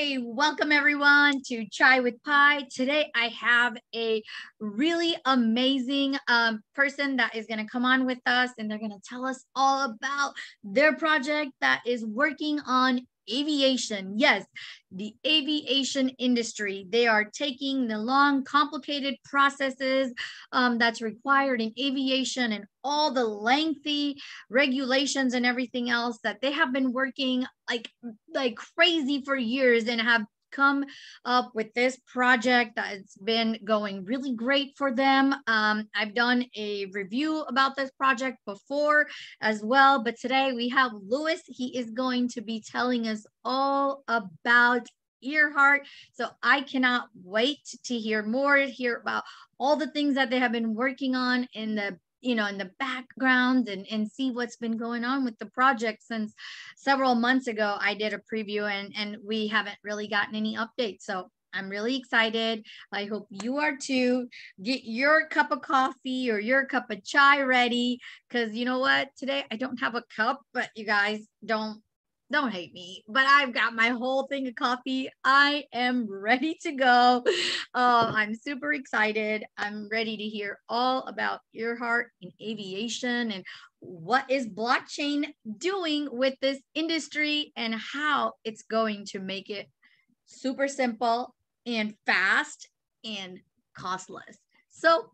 Hey, welcome everyone to Chai with Pi. Today I have a really amazing person that is going to come on with us, and they're going to tell us all about their project that is working on aviation. Yes, the aviation industry. They are taking the long, complicated processes that's required in aviation and all the lengthy regulations and everything else that they have been working like crazy for years and have come up with this project that's been going really great for them. I've done a review about this project before as well, but today we have Louis. He is going to be telling us all about Earhart. So I cannot wait to hear more, hear about all the things that they have been working on in the in the background and see what's been going on with the project since several months ago. I did a preview and we haven't really gotten any updates. So I'm really excited. I hope you are too. Get your cup of coffee or your cup of chai ready, because you know what? Today I don't have a cup, but you guys don't hate me, but I've got my whole thing of coffee. I am ready to go. I'm super excited. I'm ready to hear all about Earhart and aviation and what is blockchain doing with this industry and how it's going to make it super simple and fast and costless. So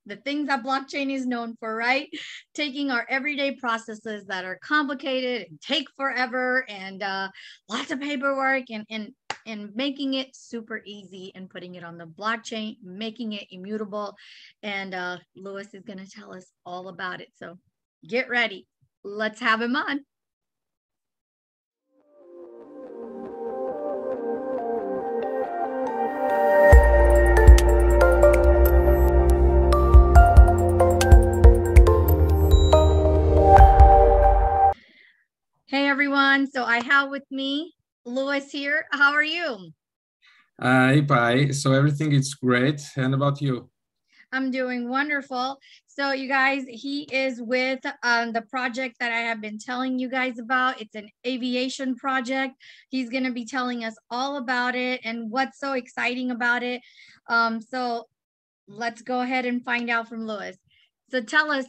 the things that blockchain is known for, right? Taking our everyday processes that are complicated and take forever and lots of paperwork and making it super easy and putting it on the blockchain, making it immutable. And Louis is going to tell us all about it. So get ready. Let's have him on. Hey everyone, so I have with me Louis here. How are you? Hey, Pi. So everything is great. And about you? I'm doing wonderful. So you guys, he is with the project that I have been telling you guys about. It's an aviation project. He's going to be telling us all about it and what's so exciting about it. So let's go ahead and find out from Louis. So tell us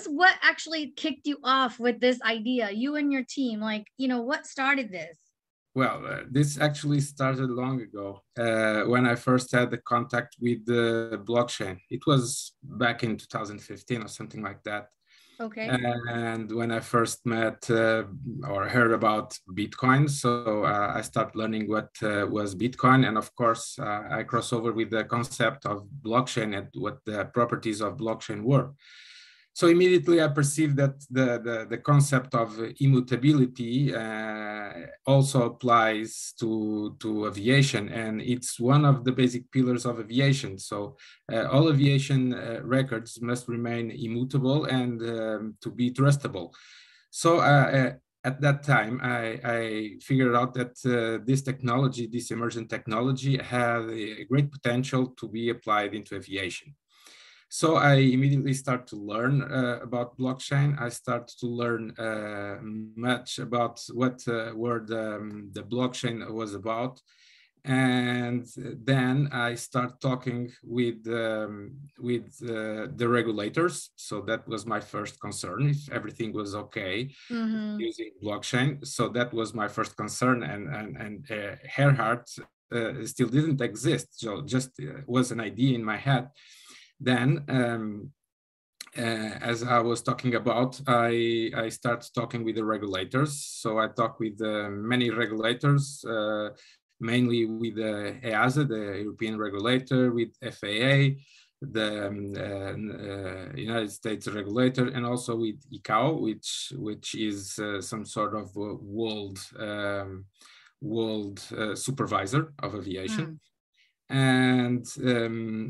what actually kicked you off with this idea, you and your team, what started this? Well, this actually started long ago when I first had the contact with the blockchain. It was back in 2015 or something like that. Okay. And when I first met or heard about Bitcoin, so I started learning what was Bitcoin. And of course, I cross over with the concept of blockchain and what the properties of blockchain were. So immediately I perceived that the concept of immutability also applies to aviation, and it's one of the basic pillars of aviation. So all aviation records must remain immutable and to be trustable. So at that time, I figured out that this technology, this emergent technology, had a great potential to be applied into aviation. So I immediately start to learn about blockchain. I start to learn much about what the blockchain was about. And then I start talking with the regulators. So that was my first concern, if everything was okay using blockchain. So that was my first concern. And Earhart still didn't exist. So just was an idea in my head. Then, as I was talking about, I started talking with the regulators. So I talked with many regulators, mainly with EASA, the European regulator, with FAA, the United States regulator, and also with ICAO, which is some sort of world supervisor of aviation. And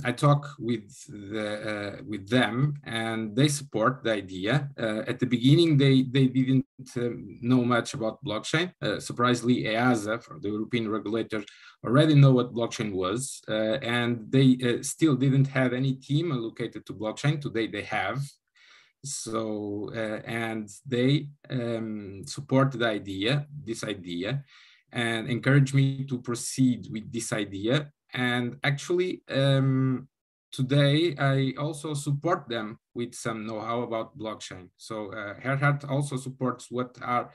I talk with them, and they support the idea. At the beginning, they didn't know much about blockchain. Surprisingly, EASA, from the European regulator, already know what blockchain was, and they still didn't have any team allocated to blockchain. Today, they have. So, and they support this idea. and encouraged me to proceed with this idea. And actually, today I also support them with some know-how about blockchain. So Earhart also supports what are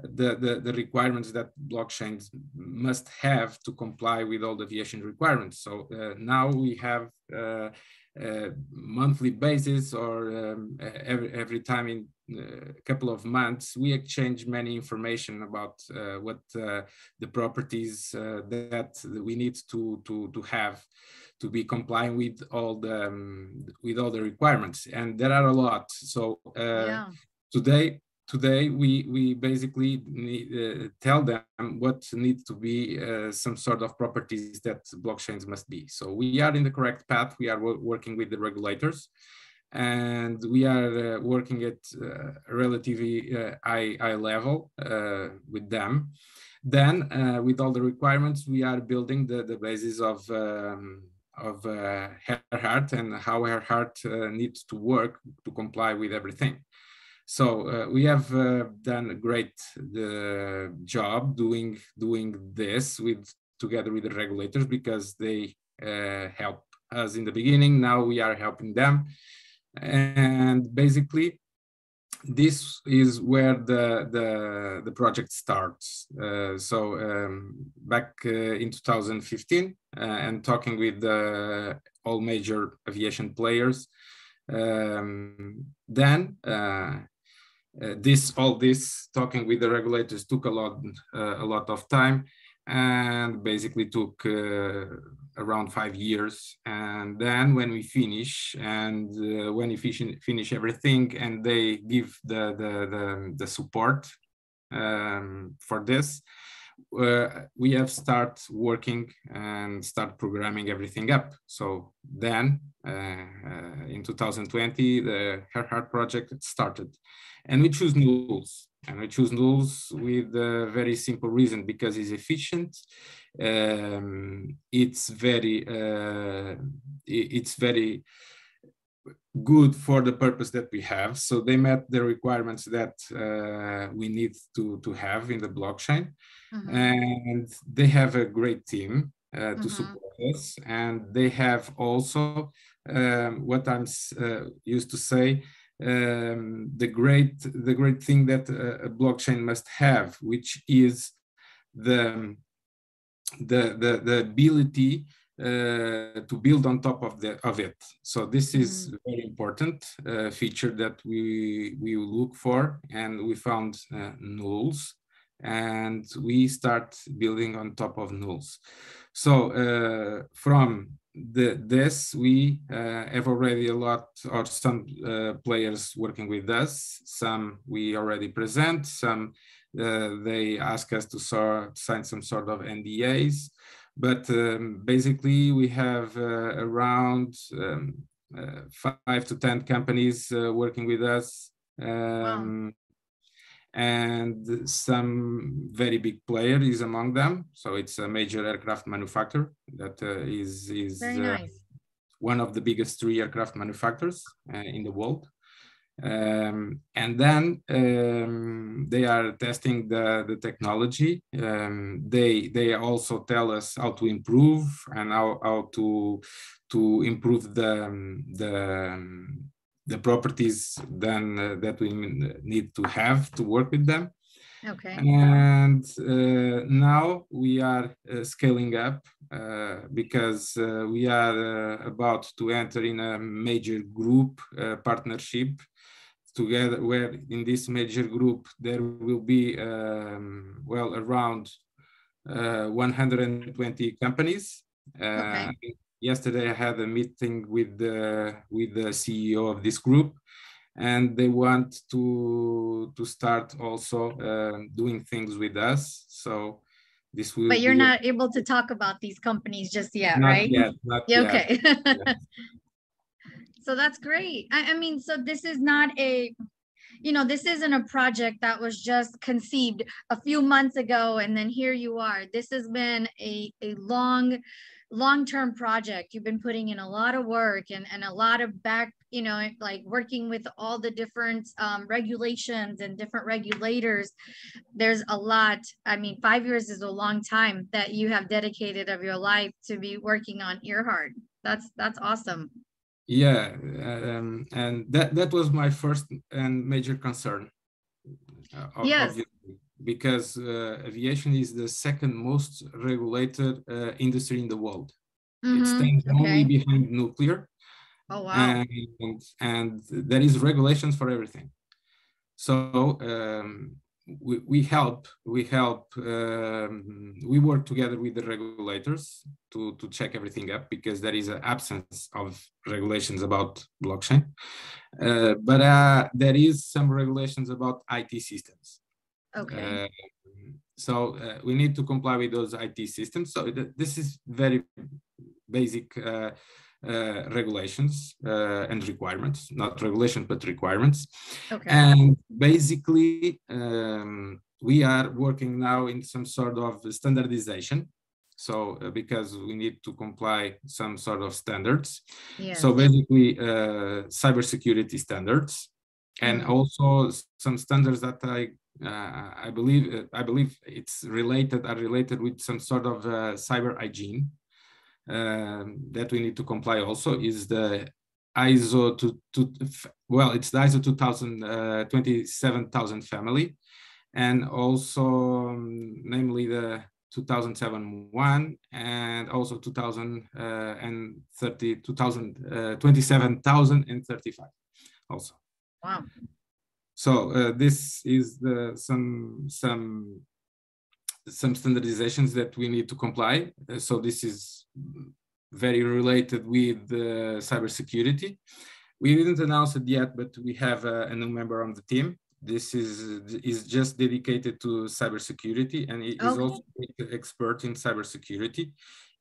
the requirements that blockchains must have to comply with all the aviation requirements. So now we have monthly basis, or every time in a couple of months, we exchange many information about what the properties that we need to have to be complying with all the requirements, and there are a lot. So today we basically tell them what needs to be some sort of properties that blockchains must be. So we are in the correct path. We are working with the regulators, and we are working at a relatively high level with them. Then with all the requirements, we are building the basis of Earhart and how Earhart needs to work to comply with everything. So we have done a great job doing this together with the regulators, because they help us in the beginning. Now we are helping them, and basically this is where the project starts. Back in 2015, and talking with all major aviation players, then all this talking with the regulators took a lot of time, and basically took around 5 years. And then when we finish, and when we finish everything, and they give the support for this, we have start working and start programming everything up. So then in 2020, the Earhart project started, and we choose nulls. And we choose nulls with a very simple reason, because it's efficient. It's very good for the purpose that we have. So they met the requirements that we need to have in the blockchain. Mm-hmm. And they have a great team to support us. And they have also what I'm used to say, the great thing that a blockchain must have, which is the ability to build on top of it. So this is a very important feature that we look for, and we found nulls, and we start building on top of nulls. So from this, we have already a lot, or some players working with us. Some we already present, some they ask us to sign some sort of NDAs. But basically, we have around 5 to 10 companies working with us. Wow. And some very big player is among them. So it's a major aircraft manufacturer that is very nice. One of the biggest 3 aircraft manufacturers in the world. And then they are testing the technology. They also tell us how to improve, and how to improve the properties then that we need to have to work with them. Okay. And now we are scaling up because we are about to enter in a major group partnership together, where in this major group there will be around 120 companies. Okay. Yesterday I had a meeting with the CEO of this group, and they want to start also doing things with us. So this will. But you're not able to talk about these companies just yet, right? Not yet. Okay. So that's great. I mean, so this is not this isn't a project that was just conceived a few months ago and then here you are. This has been a long long-term project. You've been putting in a lot of work and a lot of back, you know, like working with all the different regulations and different regulators. There's a lot. I mean, 5 years is a long time that you have dedicated of your life to be working on Earhart. That's awesome. Yeah, and that was my first and major concern, Yes. obviously, because aviation is the second most regulated industry in the world. It stands only Okay. behind nuclear, Oh, wow. and there is regulations for everything. So we work together with the regulators to check everything up, because there is an absence of regulations about blockchain. But there is some regulations about IT systems. Okay. We need to comply with those IT systems. So this is very basic regulations and requirements, not regulations, but requirements. Okay. And basically, we are working now in some sort of standardization. So because we need to comply some sort of standards. Yes. So basically, cybersecurity standards, and also some standards that I believe it's are related with some sort of cyber hygiene. That we need to comply also is the ISO it's the ISO 27000 family, and also namely the 2007-1 and also 27,035 also. Wow. So this is some standardizations that we need to comply. So this is very related with cybersecurity. We didn't announce it yet, but we have a new member on the team. This is just dedicated to cybersecurity, and he is also an expert in cybersecurity.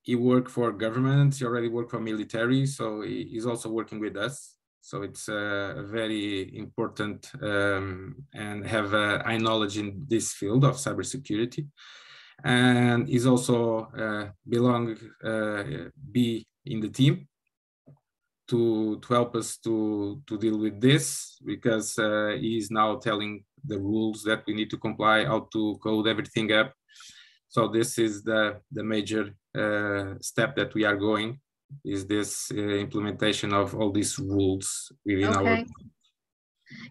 He worked for governments, he already worked for military, so he's also working with us. So it's very important and have high knowledge in this field of cybersecurity. And he's also be in the team to help us to deal with this, because he is now telling the rules that we need to comply, how to code everything up. So this is the major step that we are going, is this implementation of all these rules within our.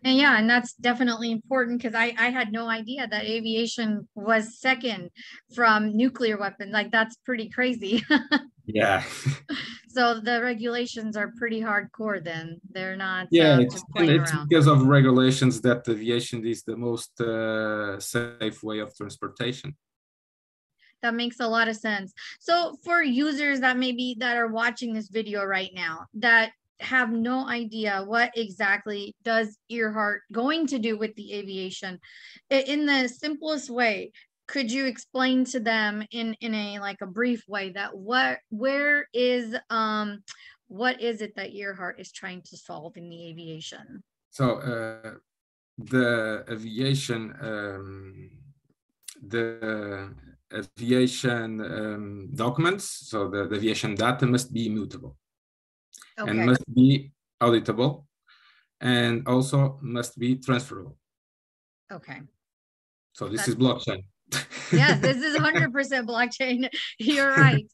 And yeah, and that's definitely important, because I had no idea that aviation was second from nuclear weapons. Like, that's pretty crazy. Yeah. So the regulations are pretty hardcore then. They're not it's playing around. Because of regulations that aviation is the most safe way of transportation. That makes a lot of sense. So for users that are watching this video right now, that have no idea what exactly does Earhart going to do with the aviation, in the simplest way, could you explain to them in a like a brief way that what is it that Earhart is trying to solve in the aviation? So the aviation documents, so the aviation data must be immutable. And must be auditable, and also must be transferable. Okay. So this is blockchain. Yes, this is 100% blockchain. You're right.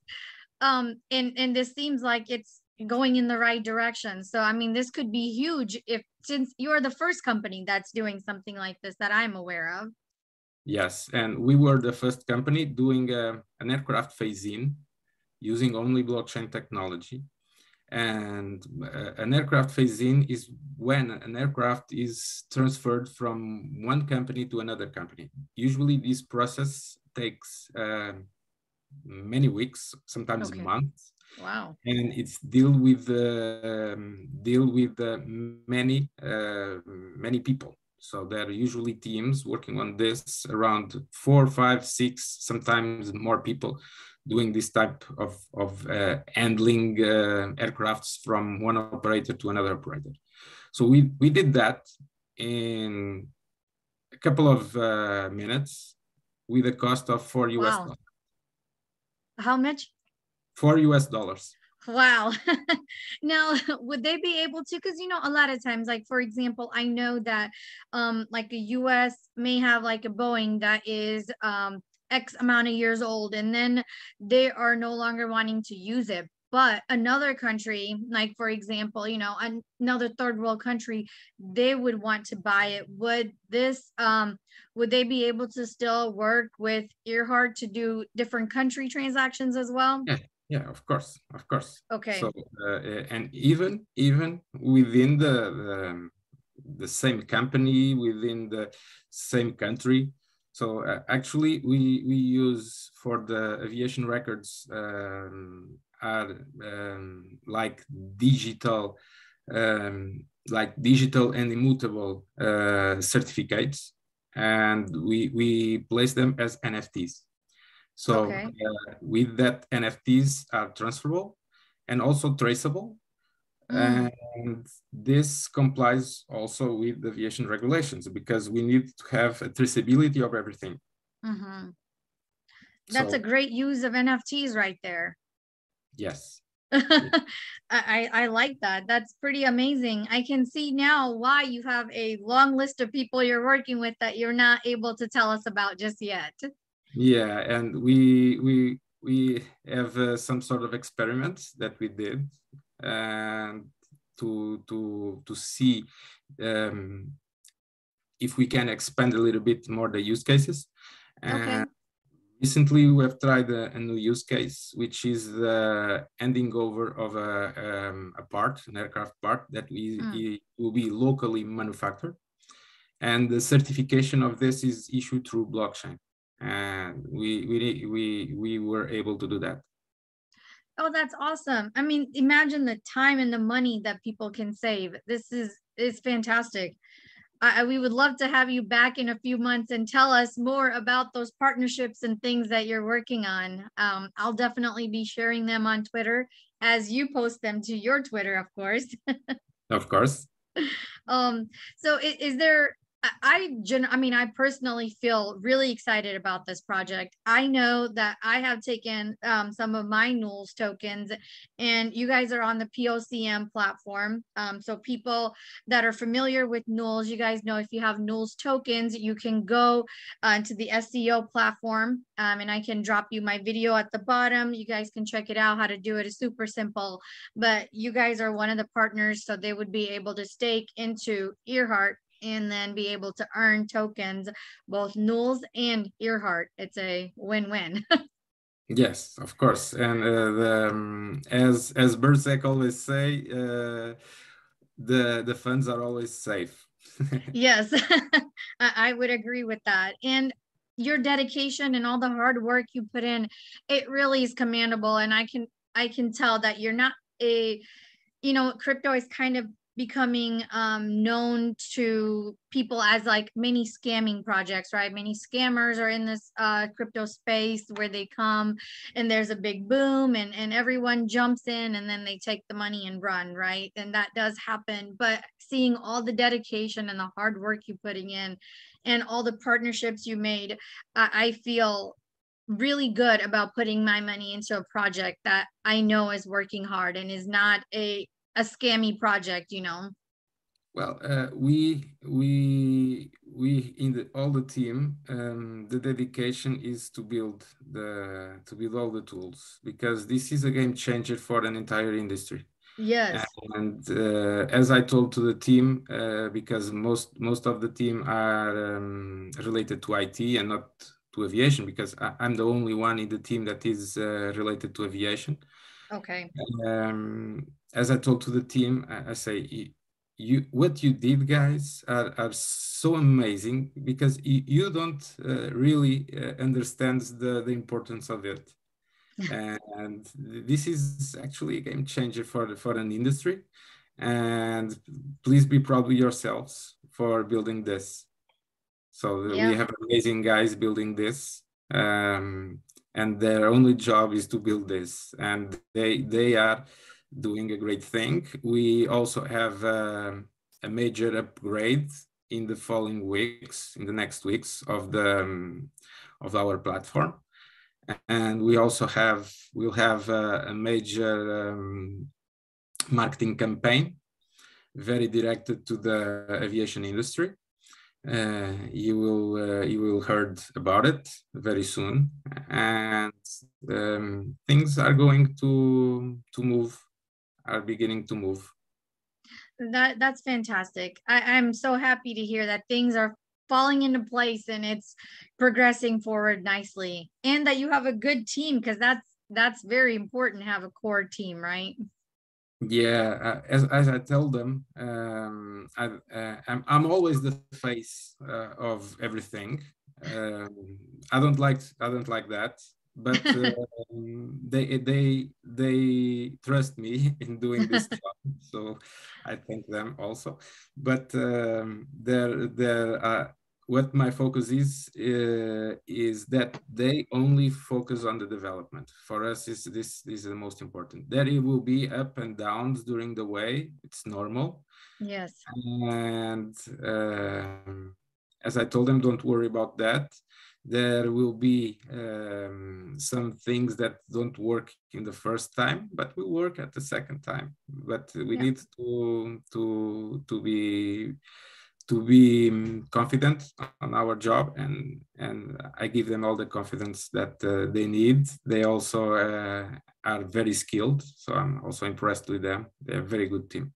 And this seems like it's going in the right direction. So I mean, this could be huge since you're the first company that's doing something like this that I'm aware of. Yes, and we were the first company doing an aircraft phase-in using only blockchain technology. And an aircraft phase-in is when an aircraft is transferred from one company to another company. Usually this process takes many weeks, sometimes months. Wow. And it's deal with many people. So there are usually teams working on this, around 4, 5, 6, sometimes more people doing this type of handling aircrafts from one operator to another operator. So we did that in a couple of minutes with a cost of $4 US. How much? 4 US dollars. Wow. Now, would they be able to, because a lot of times, like for example, I know that like a US may have like a Boeing that is X amount of years old, and then they are no longer wanting to use it. But another country, like for example, another third world country, they would want to buy it. Would they be able to still work with Earhart to do different country transactions as well? Yeah, yeah, of course, of course. Okay. So and even within the same company, within the same country. So actually, we use for the aviation records are like digital, and immutable certificates, and we place them as NFTs. So Okay. with that, NFTs are transferable and also traceable. Mm, And this complies also with the aviation regulations because we need to have a traceability of everything. mm-hmm. That's a So great use of NFTs right there. yes. I like that. That's pretty amazing. I can see now why you have a long list of people you're working with that you're not able to tell us about just yet. Yeah, and we have some sort of experiments that we did, and to see if we can expand a little bit more the use cases. Okay. And recently, we have tried a new use case, which is the handing over of a part, an aircraft part that it will be locally manufactured. And the certification of this is issued through blockchain. And we were able to do that. Oh, that's awesome. I mean, imagine the time and the money that people can save. This is fantastic. We would love to have you back in a few months and tell us more about those partnerships and things that you're working on. I'll definitely be sharing them on Twitter as you post them to your Twitter, of course. Of course. So is there, I mean, I personally feel really excited about this project. I know that I have taken some of my Nulls tokens, and you guys are on the POCM platform. So people that are familiar with Nulls, you guys know if you have Nulls tokens, you can go to the SEO platform, and I can drop you my video at the bottom. You guys can check it out. How to do it is super simple, but you guys are one of the partners, so they would be able to stake into Earhart and then be able to earn tokens, both Nulls and Earhart. It's a win-win. Yes, of course. And as Berserk always say, the funds are always safe. Yes, I would agree with that. And your dedication and all the hard work you put in, it really is commendable. And I can tell that you're not crypto is kind of becoming known to people as like many scamming projects, right? Many scammers are in this crypto space where they come and there's a big boom and everyone jumps in and then they take the money and run, right? And that does happen. But seeing all the dedication and the hard work you putting in and all the partnerships you made, I feel really good about putting my money into a project that I know is working hard and is not a scammy project. Well, we in all the team, the dedication is to build all the tools because this is a game changer for an entire industry. Yes. And as I told to the team, because most of the team are related to IT and not to aviation, because I'm the only one in the team that is related to aviation. Okay. As I told to the team, I say, what you did, guys, are so amazing because you don't really understand the importance of it. And this is actually a game changer for an industry. And please be proud of yourselves for building this. So we Yeah. have amazing guys building this, and their only job is to build this, and they are doing a great thing. We also have a major upgrade in the next weeks of our platform. and we'll have a major marketing campaign, very directed to the aviation industry. You will heard about it very soon, and things are going to move, are beginning to move. That's fantastic. I'm so happy to hear that things are falling into place and it's progressing forward nicely, and that you have a good team, because that's very important to have a core team, right? Yeah, as I tell them, I'm always the face of everything. I don't like that, but they trust me in doing this job, so I thank them also. But what my focus is that they only focus on the development. For us, this is the most important. There it will be up and downs during the way. It's normal. Yes. And as I told them, don't worry about that. There will be some things that don't work in the first time, but will work at the second time. But we need to be confident on our job, and I give them all the confidence that they need. They also are very skilled, so I'm also impressed with them. They're a very good team.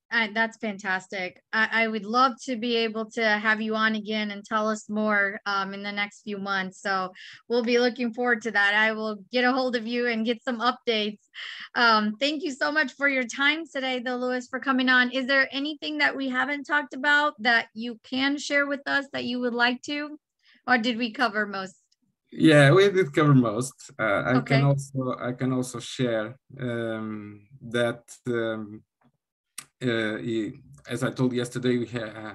That's fantastic. I would love to be able to have you on again and tell us more in the next few months. So we'll be looking forward to that. I will get a hold of you and get some updates. Thank you so much for your time today, though, Louis, for coming on. Is there anything that we haven't talked about that you can share with us that you would like to, or did we cover most? Yeah, we did cover most. I Okay. can also share that. As I told yesterday,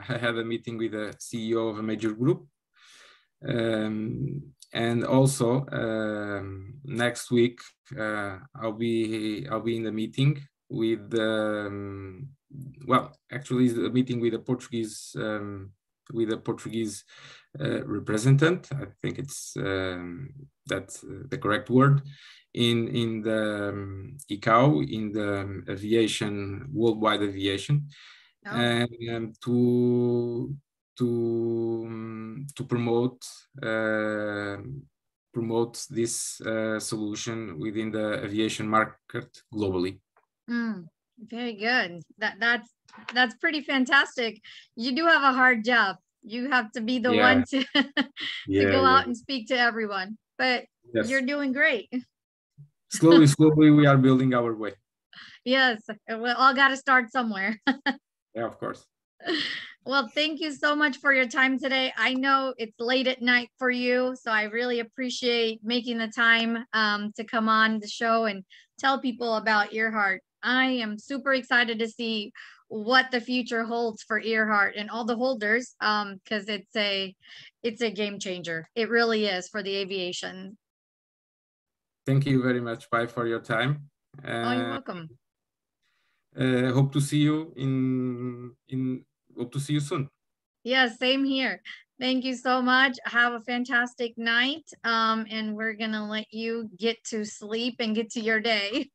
I had a meeting with the CEO of a major group, and also next week I'll be in the meeting with well, actually, the meeting with a Portuguese representative. I think it's that's the correct word. In the ICAO, in the aviation, worldwide aviation, and to promote this solution within the aviation market globally. Very good. That's pretty fantastic. You do have a hard job. You have to be the one to to go out and speak to everyone, but you're doing great. Slowly, we are building our way. Yes, we all got to start somewhere. Yeah, of course. Well, thank you so much for your time today. I know it's late at night for you, so I really appreciate making the time to come on the show and tell people about Earhart. I am super excited to see what the future holds for Earhart and all the holders, because it's a game changer. It really is for the aviation. Thank you very much, Pi, for your time. Oh, you're welcome. Hope to see you hope to see you soon. Yeah, same here. Thank you so much. Have a fantastic night. And we're gonna let you get to sleep and get to your day.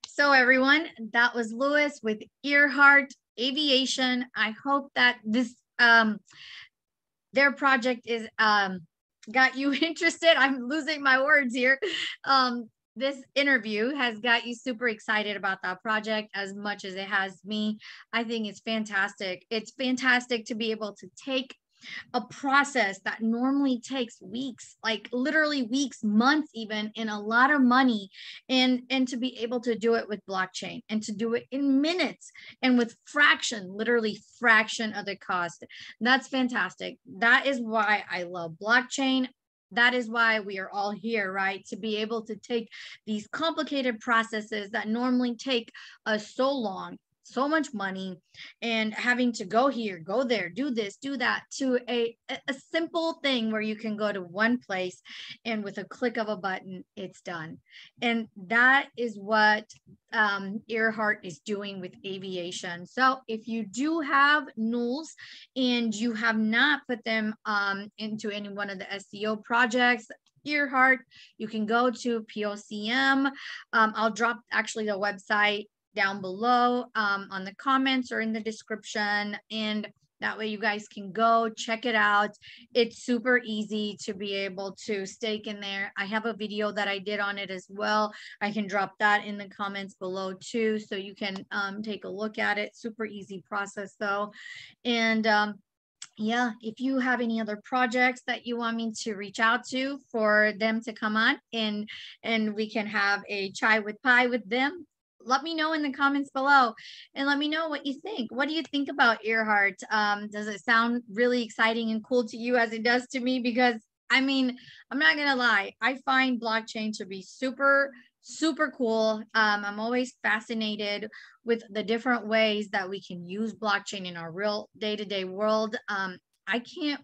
So everyone, that was Louis with Earhart Aviation. I hope that this their project is got you interested. I'm losing my words here. This interview has got you super excited about that project as much as it has me. I think it's fantastic. It's fantastic to be able to take a process that normally takes weeks, like literally weeks, months even, and a lot of money, and to be able to do it with blockchain and to do it in minutes and with literally fraction of the cost. That's fantastic. That is why I love blockchain. That is why we are all here, right? To be able to take these complicated processes that normally take us so long so much money and having to go here, go there, do this, do that, to a simple thing where you can go to one place and with a click of a button, it's done. And that is what Earhart is doing with Aviation. So if you do have nulls and you have not put them into any one of the SEO projects, Earhart, you can go to POCM. I'll drop actually the website down below on the comments or in the description, and that way you guys can go check it out. It's super easy to be able to stake in there. I have a video that I did on it as well. I can drop that in the comments below too, so you can take a look at it. Super easy process though. And yeah, if you have any other projects that you want me to reach out to for them to come on and we can have a chai with pie with them, let me know in the comments below and let me know what you think. What do you think about Earhart? Does it sound really exciting and cool to you as it does to me? Because I mean, I'm not gonna lie, I find blockchain to be super cool. I'm always fascinated with the different ways that we can use blockchain in our real day-to-day world. I can't,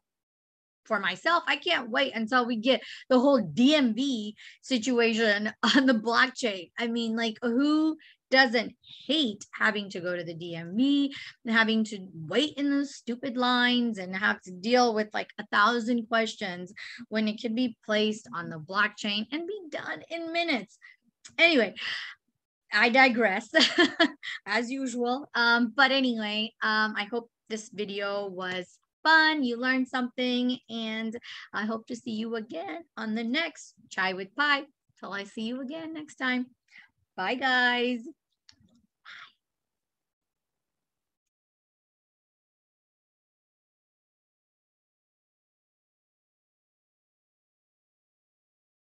for myself, I can't wait until we get the whole DMV situation on the blockchain. I mean, like, who doesn't hate having to go to the DMV and having to wait in those stupid lines and have to deal with like 1,000 questions when it could be placed on the blockchain and be done in minutes? Anyway, I digress as usual. But anyway, I hope this video was fun. You learned something, and I hope to see you again on the next Chai with Pie. Till I see you again next time. Bye, guys.